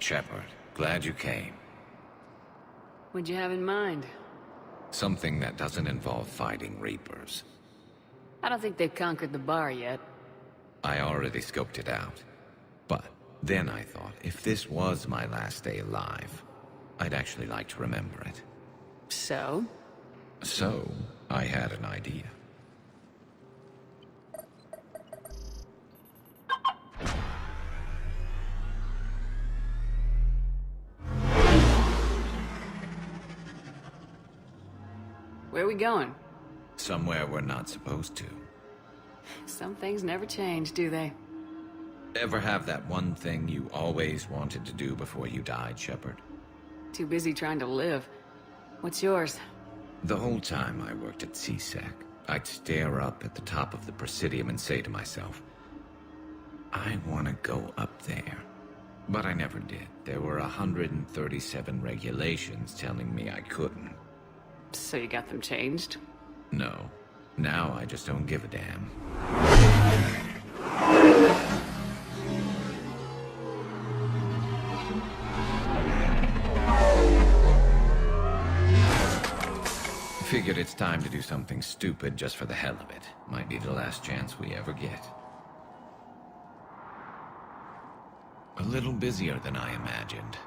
Shepard, glad you came. What'd you have in mind? Something that doesn't involve fighting Reapers. I don't think they've conquered the bar yet. I already scoped it out. But then I thought, if this was my last day alive, I'd actually like to remember it. So? So, I had an idea. Where are we going? Somewhere we're not supposed to. Some things never change, do they? Ever have that one thing you always wanted to do before you died, Shepard? Too busy trying to live. What's yours? The whole time I worked at CSEC, I'd stare up at the top of the Presidium and say to myself, I want to go up there. But I never did. There were 137 regulations telling me I couldn't. So you got them changed? No. Now I just don't give a damn. Figured it's time to do something stupid just for the hell of it. Might be the last chance we ever get. A little busier than I imagined.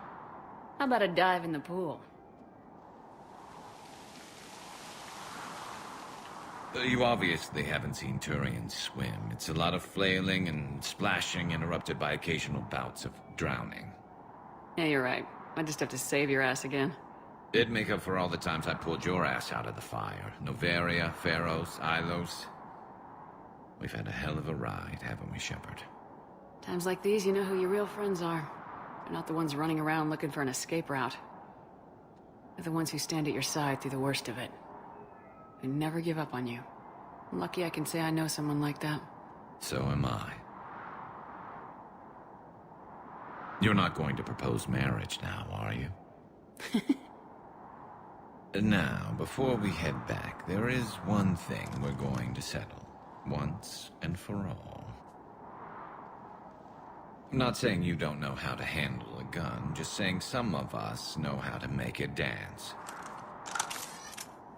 How about a dive in the pool? You obviously haven't seen Turians swim. It's a lot of flailing and splashing, interrupted by occasional bouts of drowning. Yeah, you're right. I just have to save your ass again. It'd make up for all the times I pulled your ass out of the fire. Noveria, Pharos, Ilos. We've had a hell of a ride, haven't we, Shepard? Times like these, you know who your real friends are. They're not the ones running around looking for an escape route. They're the ones who stand at your side through the worst of it. They never give up on you. I'm lucky I can say I know someone like that. So am I. You're not going to propose marriage now, are you? Now, before we head back, there is one thing we're going to settle. Once and for all. I'm not saying you don't know how to handle a gun, just saying some of us know how to make it dance.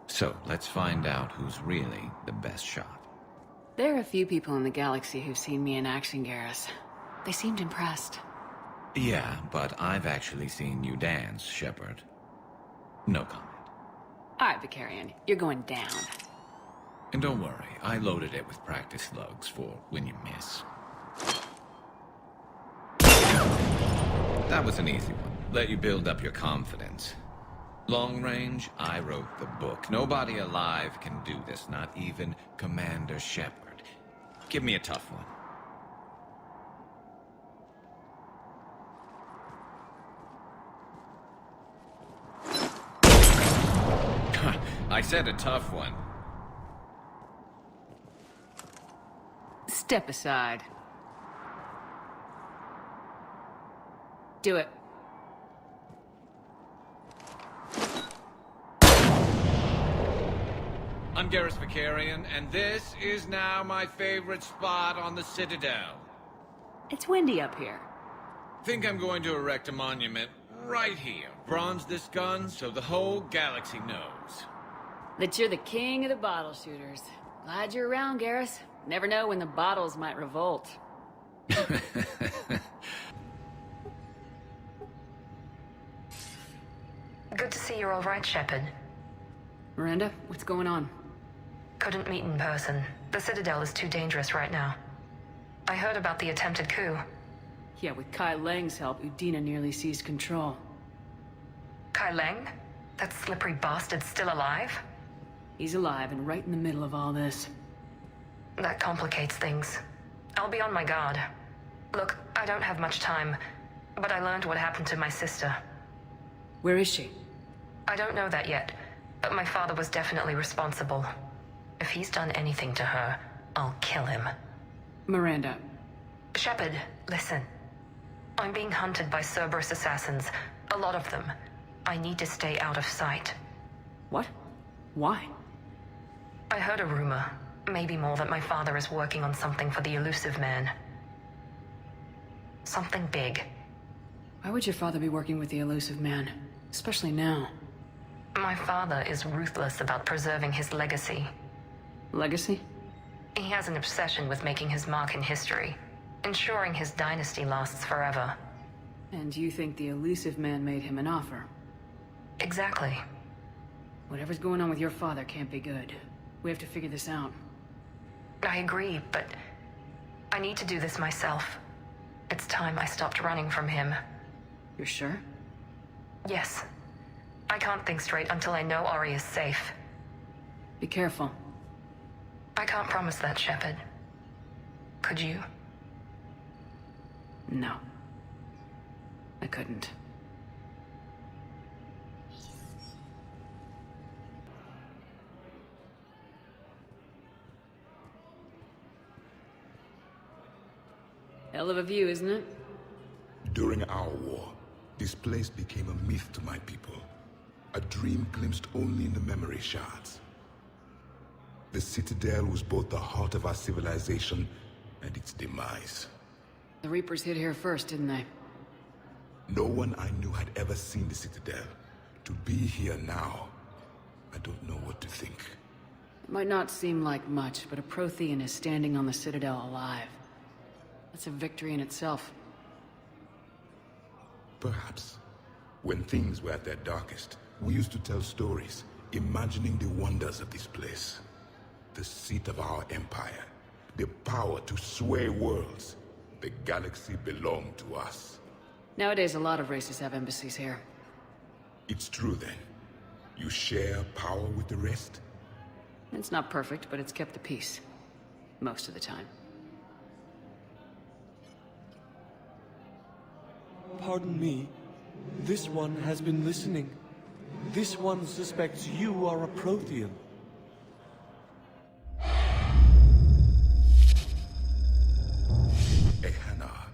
So, let's find out who's really the best shot. There are a few people in the galaxy who've seen me in action, Garrus. They seemed impressed. Yeah, but I've actually seen you dance, Shepard. No comment. All right, Vicarian, you're going down. And don't worry, I loaded it with practice slugs for when you miss. That was an easy one. Let you build up your confidence. Long range, I wrote the book. Nobody alive can do this, not even Commander Shepard. Give me a tough one. I said a tough one. Step aside. Do it. I'm Garrus Vicarian, and this is now my favorite spot on the Citadel. It's windy up here. Think I'm going to erect a monument right here. Bronze this gun so the whole galaxy knows. That you're the king of the bottle shooters. Glad you're around, Garrus. Never know when the bottles might revolt. Good to see you're all right, Shepard. Miranda, what's going on? Couldn't meet in person. The Citadel is too dangerous right now. I heard about the attempted coup. Yeah, with Kai Lang's help, Udina nearly seized control. Kai Lang? That slippery bastard's still alive? He's alive and right in the middle of all this. That complicates things. I'll be on my guard. Look, I don't have much time, but I learned what happened to my sister. Where is she? I don't know that yet, but my father was definitely responsible. If he's done anything to her, I'll kill him. Miranda. Shepard, listen. I'm being hunted by Cerberus assassins. A lot of them. I need to stay out of sight. What? Why? I heard a rumor, maybe more, that my father is working on something for the elusive man. Something big. Why would your father be working with the elusive man? Especially now. My father is ruthless about preserving his legacy. Legacy? He has an obsession with making his mark in history, ensuring his dynasty lasts forever. And you think the elusive man made him an offer? Exactly. Whatever's going on with your father can't be good. We have to figure this out. I agree, but I need to do this myself. It's time I stopped running from him. You're sure? Yes. I can't think straight until I know Ori is safe. Be careful. I can't promise that, Shepard. Could you? No. I couldn't. Hell of a view, isn't it? During our war, this place became a myth to my people. A dream glimpsed only in the memory shards. The Citadel was both the heart of our civilization and its demise. The Reapers hit here first, didn't they? No one I knew had ever seen the Citadel. To be here now, I don't know what to think. It might not seem like much, but a Prothean is standing on the Citadel alive. That's a victory in itself. Perhaps. When things were at their darkest, we used to tell stories, imagining the wonders of this place. The seat of our empire, the power to sway worlds. The galaxy belonged to us. Nowadays, a lot of races have embassies here. It's true then. You share power with the rest? It's not perfect, but it's kept the peace. Most of the time. Pardon me. This one has been listening. This one suspects you are a Prothean. Hannah,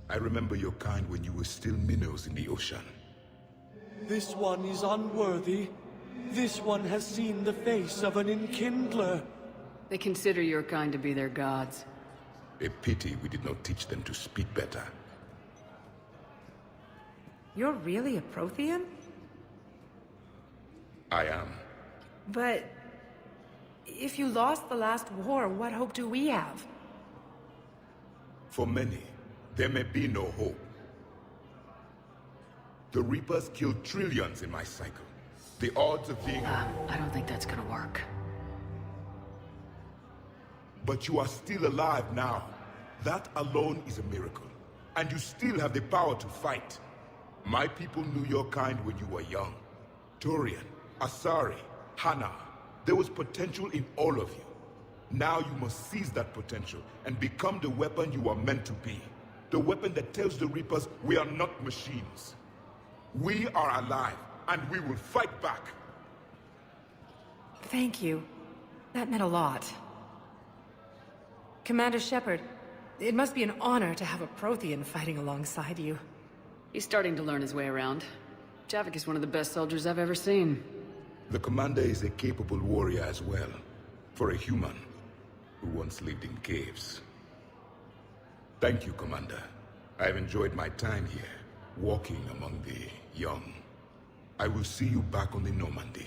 I remember your kind when you were still minnows in the ocean. This one is unworthy. This one has seen the face of an enkindler. They consider your kind to be their gods. A pity we did not teach them to speak better. You're really a Prothean? I am. But if you lost the last war, what hope do we have? For many, there may be no hope. The Reapers killed trillions in my cycle. The odds of being... I don't think that's gonna work. But you are still alive now. That alone is a miracle. And you still have the power to fight. My people knew your kind when you were young. Torian, Asari, Hannah. There was potential in all of you. Now you must seize that potential and become the weapon you are meant to be. The weapon that tells the Reapers we are not machines. We are alive, and we will fight back. Thank you. That meant a lot. Commander Shepard, it must be an honor to have a Prothean fighting alongside you. He's starting to learn his way around. Javik is one of the best soldiers I've ever seen. The commander is a capable warrior as well, for a human who once lived in caves. Thank you, Commander. I've enjoyed my time here, walking among the young. I will see you back on the Normandy.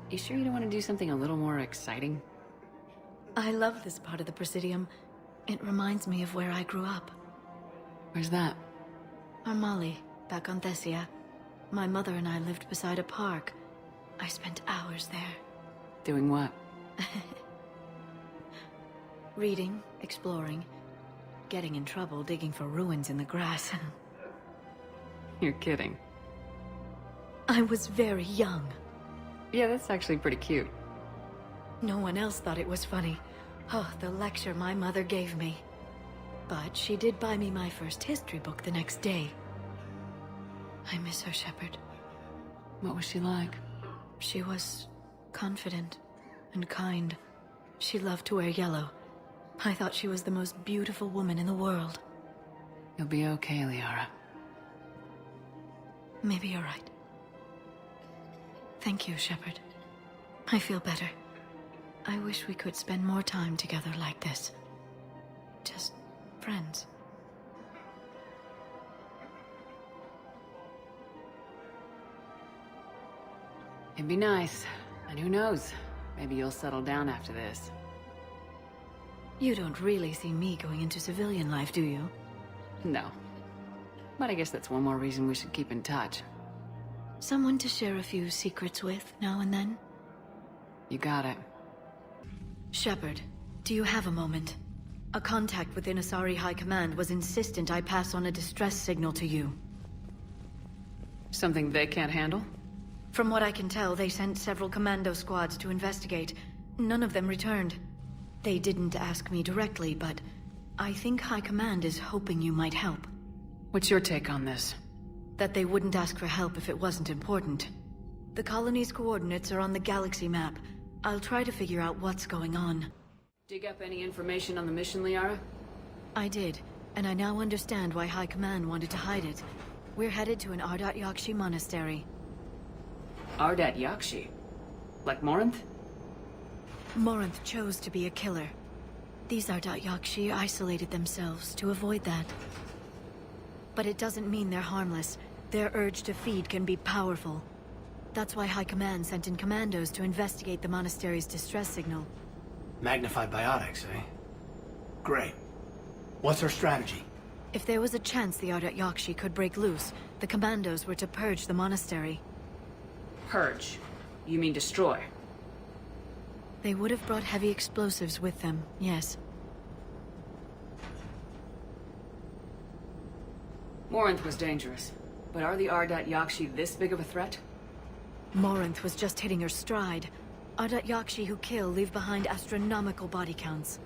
You sure you don't want to do something a little more exciting? I love this part of the Presidium. It reminds me of where I grew up. Where's that? Armali, back on Thessia. My mother and I lived beside a park. I spent hours there. Doing what? Reading, exploring, getting in trouble digging for ruins in the grass. You're kidding. I was very young. Yeah, that's actually pretty cute. No one else thought it was funny. Oh, the lecture my mother gave me. But she did buy me my first history book the next day. I miss her, Shepard. What was she like? She was confident and kind. She loved to wear yellow. I thought she was the most beautiful woman in the world. You'll be okay, Liara. Maybe you're right. Thank you, Shepard. I feel better. I wish we could spend more time together like this. Just friends. It'd be nice. And who knows? Maybe you'll settle down after this. You don't really see me going into civilian life, do you? No. But I guess that's one more reason we should keep in touch. Someone to share a few secrets with now and then? You got it. Shepard, do you have a moment? A contact within Asari High Command was insistent I pass on a distress signal to you. Something they can't handle? From what I can tell, they sent several commando squads to investigate. None of them returned. They didn't ask me directly, but I think High Command is hoping you might help. What's your take on this? That they wouldn't ask for help if it wasn't important. The colony's coordinates are on the galaxy map. I'll try to figure out what's going on. Dig up any information on the mission, Liara? I did, and I now understand why High Command wanted to hide it. We're headed to an Ardat Yakshi monastery. Ardat Yakshi? Like Morinth? Morinth chose to be a killer. These Ardat Yakshi isolated themselves to avoid that. But it doesn't mean they're harmless. Their urge to feed can be powerful. That's why High Command sent in commandos to investigate the monastery's distress signal. Magnified biotics, eh? Great. What's our strategy? If there was a chance the Ardat Yakshi could break loose, the commandos were to purge the monastery. Purge? You mean destroy? They would have brought heavy explosives with them, yes. Morinth was dangerous, but are the Ardat Yakshi this big of a threat? Morinth was just hitting her stride. Ardat Yakshi who kill leave behind astronomical body counts.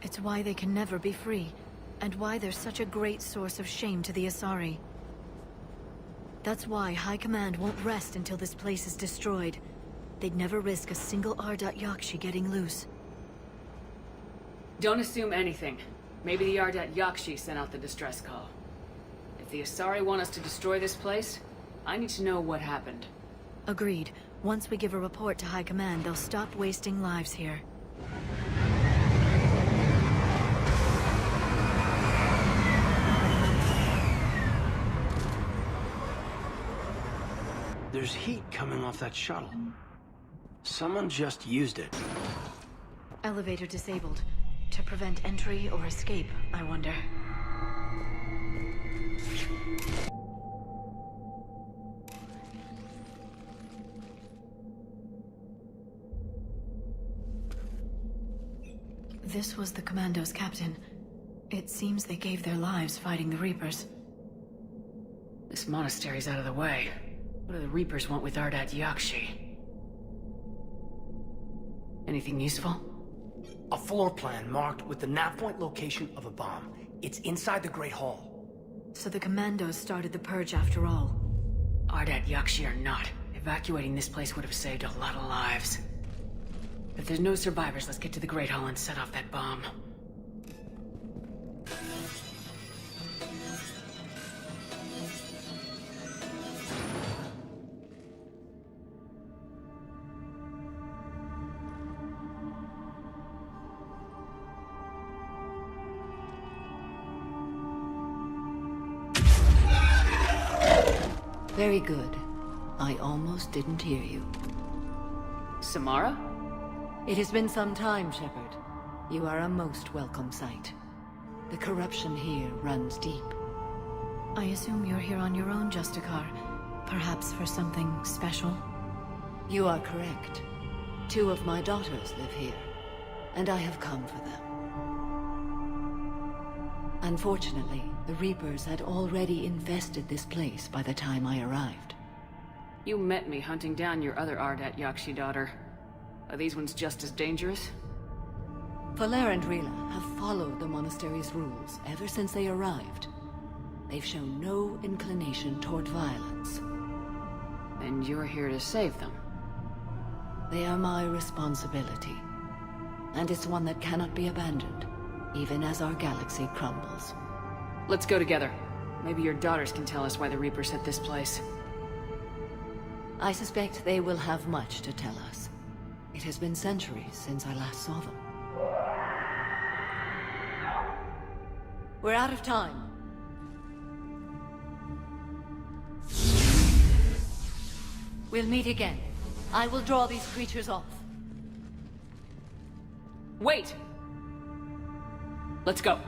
It's why they can never be free, and why they're such a great source of shame to the Asari. That's why High Command won't rest until this place is destroyed. They'd never risk a single Ardat Yakshi getting loose. Don't assume anything. Maybe the Ardat Yakshi sent out the distress call. If the Asari want us to destroy this place, I need to know what happened. Agreed. Once we give a report to High Command, they'll stop wasting lives here. There's heat coming off that shuttle. Someone just used it. Elevator disabled. To prevent entry or escape, I wonder. This was the Commando's captain. It seems they gave their lives fighting the Reapers. This monastery's out of the way. What do the Reapers want with Ardat Yakshi? Anything useful? A floor plan marked with the nav point location of a bomb. It's inside the Great Hall. So the Commandos started the purge after all. Ardat Yakshi or not, evacuating this place would have saved a lot of lives. If there's no survivors, let's get to the Great Hall and set off that bomb. Very good. I almost didn't hear you. Samara? It has been some time, Shepard. You are a most welcome sight. The corruption here runs deep. I assume you're here on your own, Justicar. Perhaps for something special? You are correct. 2 of my daughters live here, and I have come for them. Unfortunately, the Reapers had already infested this place by the time I arrived. You met me hunting down your other Ardat Yakshi daughter. Are these ones just as dangerous? Valer and Rila have followed the monastery's rules ever since they arrived. They've shown no inclination toward violence. And you're here to save them? They are my responsibility. And it's one that cannot be abandoned, even as our galaxy crumbles. Let's go together. Maybe your daughters can tell us why the Reapers hit this place. I suspect they will have much to tell us. It has been centuries since I last saw them. We're out of time. We'll meet again. I will draw these creatures off. Wait! Let's go.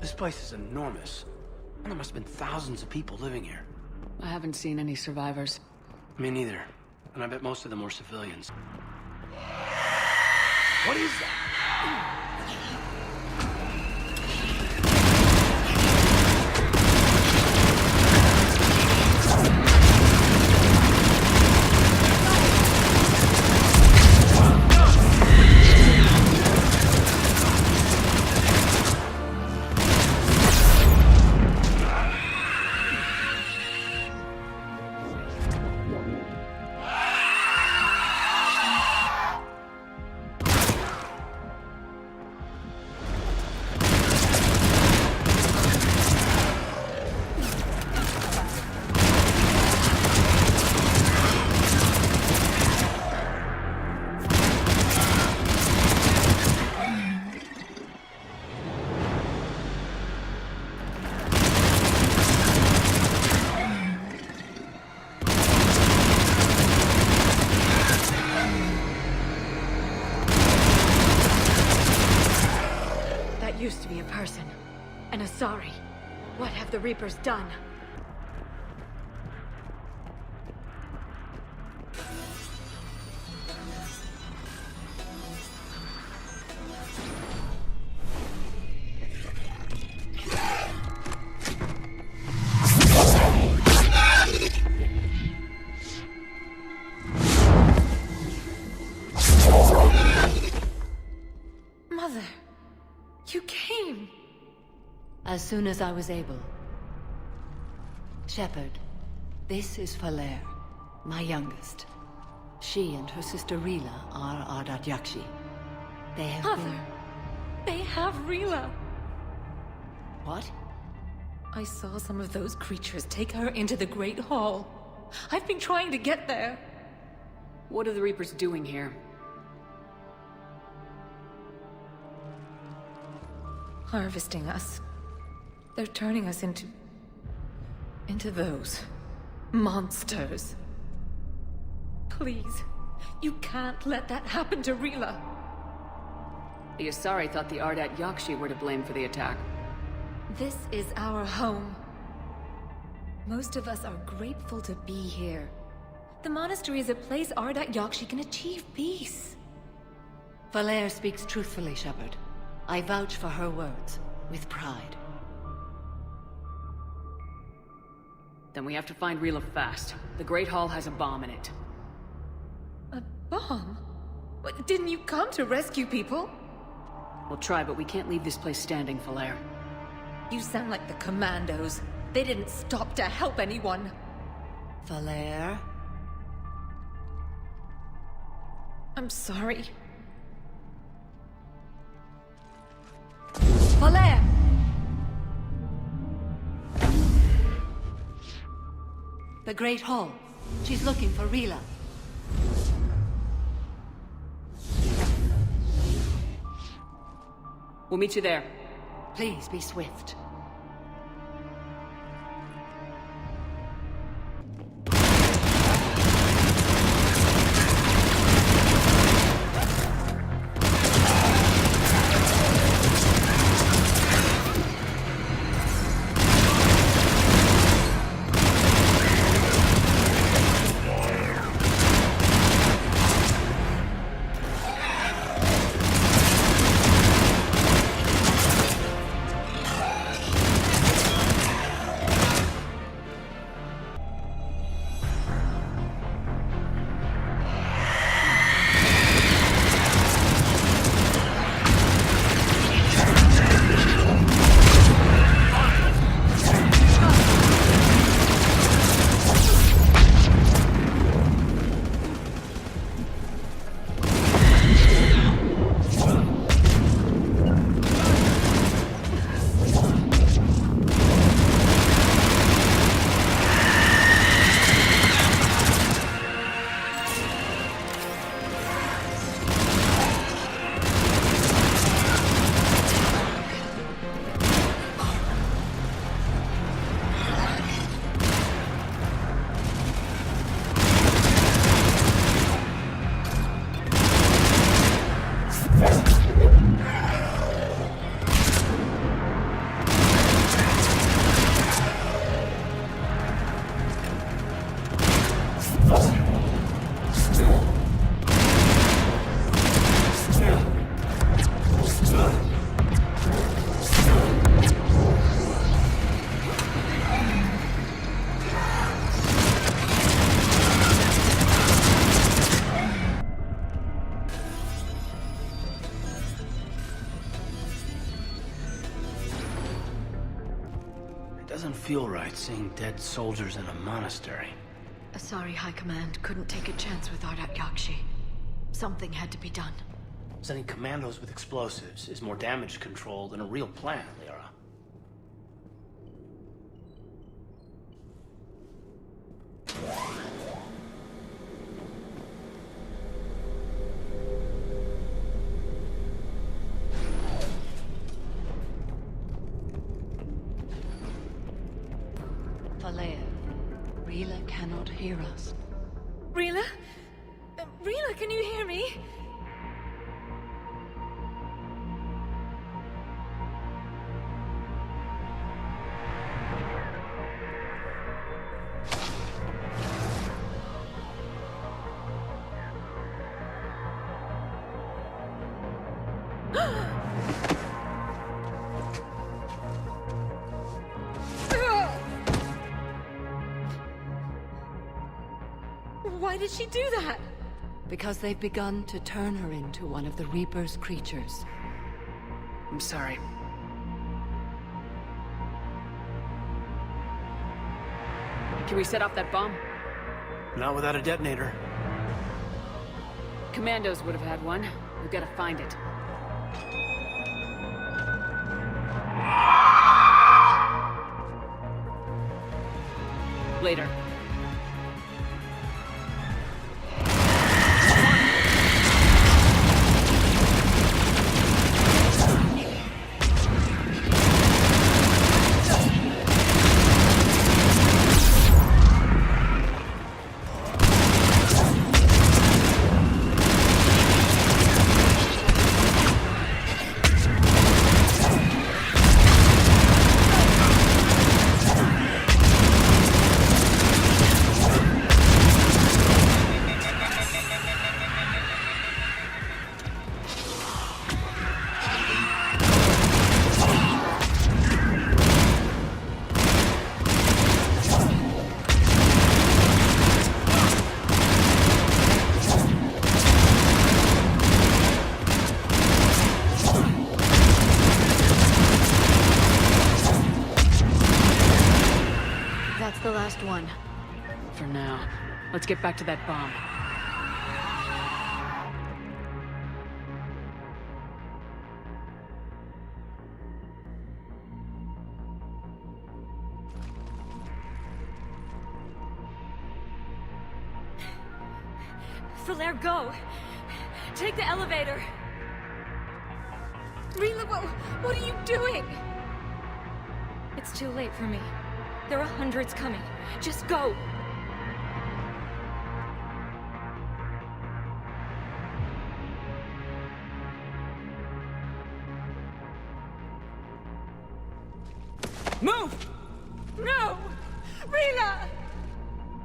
This place is enormous. And there must have been thousands of people living here. I haven't seen any survivors. Me neither. And I bet most of them were civilians. What is that? Used to be a person. And a Asari. What have the Reapers done? Mother. You came! As soon as I was able. Shepard, this is Falere, my youngest. She and her sister Rila are Ardat Yakshi. They have Mother! They have Rila! What? I saw some of those creatures take her into the Great Hall. I've been trying to get there. What are the Reapers doing here? Harvesting us. They're turning us into those monsters. Please, you can't let that happen to Rila. The Asari thought the Ardat Yakshi were to blame for the attack. This is our home. Most of us are grateful to be here. The monastery is a place Ardat Yakshi can achieve peace. Falere speaks truthfully, Shepard. I vouch for her words, with pride. Then we have to find Rila fast. The Great Hall has a bomb in it. A bomb? What, didn't you come to rescue people? We'll try, but we can't leave this place standing, Falere. You sound like the Commandos. They didn't stop to help anyone. Falere? I'm sorry. Falere! The Great Hall. She's looking for Rila. We'll meet you there. Please be swift. Doesn't feel right seeing dead soldiers in a monastery. Sorry, High Command. Couldn't take a chance with Ardat Yakshi. Something had to be done. Sending commandos with explosives is more damage control than a real plan, Lyra. Falea, Rila cannot hear us. Rila? Rila, can you hear me? Why did she do that? Because they've begun to turn her into one of the Reaper's creatures. I'm sorry. Can we set off that bomb? Not without a detonator. Commandos would have had one. We've got to find it. Later. The last one. For now. Let's get back to that bomb. Falere, go! Take the elevator! Rila, what are you doing? It's too late for me. There are hundreds coming. Just go! Move! No! Rila!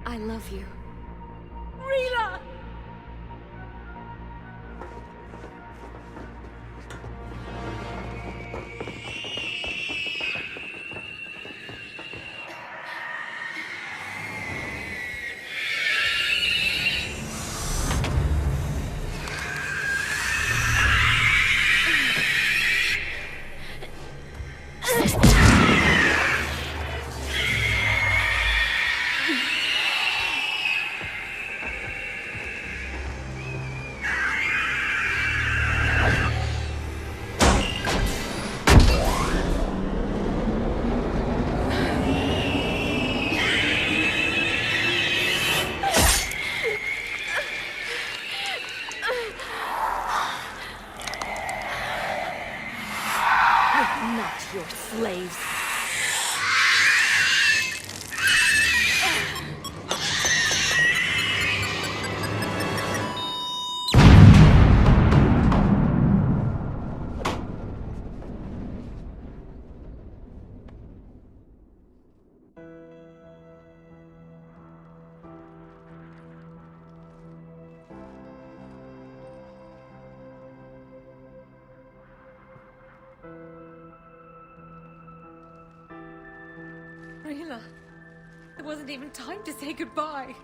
I love you. Rila! Not your slaves. Rila, there wasn't even time to say goodbye.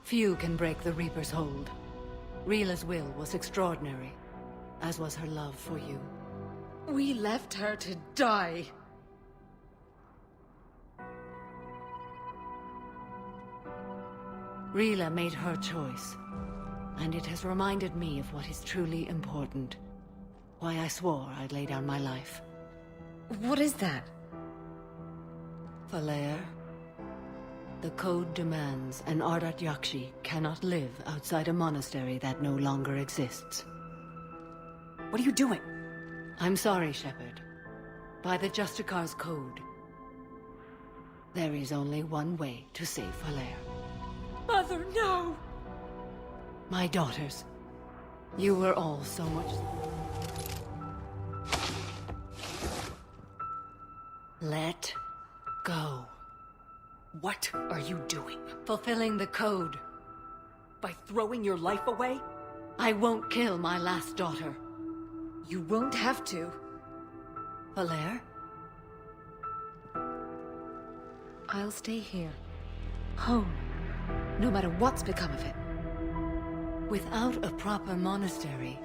Few can break the Reaper's hold. Rila's will was extraordinary, as was her love for you. We left her to die. Rila made her choice, and it has reminded me of what is truly important. Why I swore I'd lay down my life. What is that? Falere, the code demands an Ardat Yakshi cannot live outside a monastery that no longer exists. What are you doing? I'm sorry, Shepard. By the Justicar's code, there is only one way to save Falere. Mother, no! My daughters, you were all so much... Let go. What are you doing? Fulfilling the code. By throwing your life away? I won't kill my last daughter. You won't have to. Falere? I'll stay here. Home. No matter what's become of it. Without a proper monastery,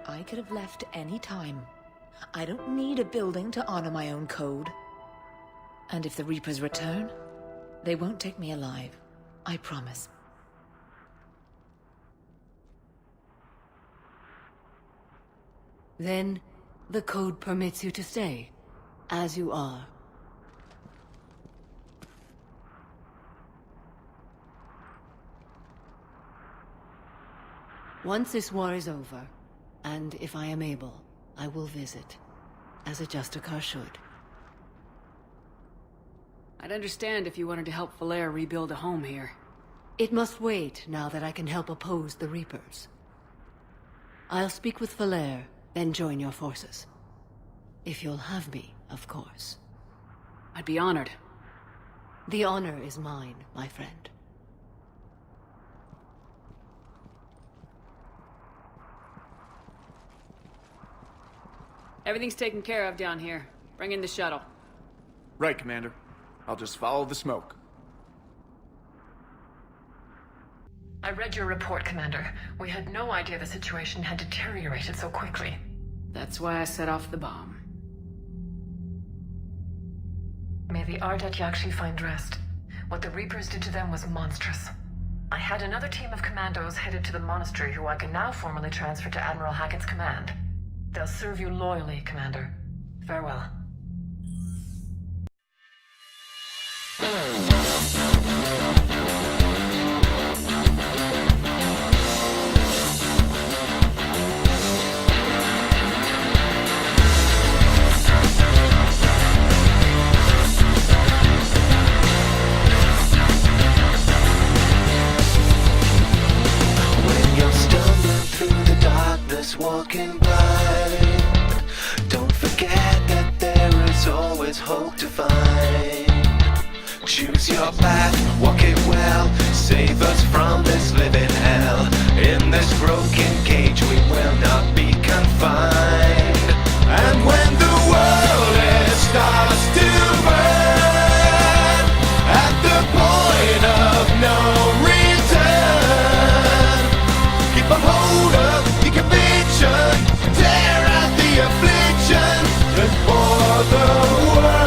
I could have left any time. I don't need a building to honor my own code. And if the Reapers return, they won't take me alive. I promise. then the code permits you to stay, as you are. Once this war is over, and if I am able, I will visit, as a Justicar should. I'd understand if you wanted to help Falere rebuild a home here. It must wait now that I can help oppose the Reapers. I'll speak with Falere, then join your forces. If you'll have me, of course. I'd be honored. The honor is mine, my friend. Everything's taken care of down here. Bring in the shuttle. Right, Commander. I'll just follow the smoke. I read your report, Commander. We had no idea the situation had deteriorated so quickly. That's why I set off the bomb. May the Ardat Yakshi find rest. What the Reapers did to them was monstrous. I had another team of commandos headed to the monastery who I can now formally transfer to Admiral Hackett's command. They'll serve you loyally, Commander. Farewell. Walking blind, don't forget that there is always hope to find. Choose your path, walk it well, save us from this living hell. In this broken cage we will not be confined. And when the world starts to burn, at the point of no return, keep a hold of the conviction, tear out the affliction, and for the world.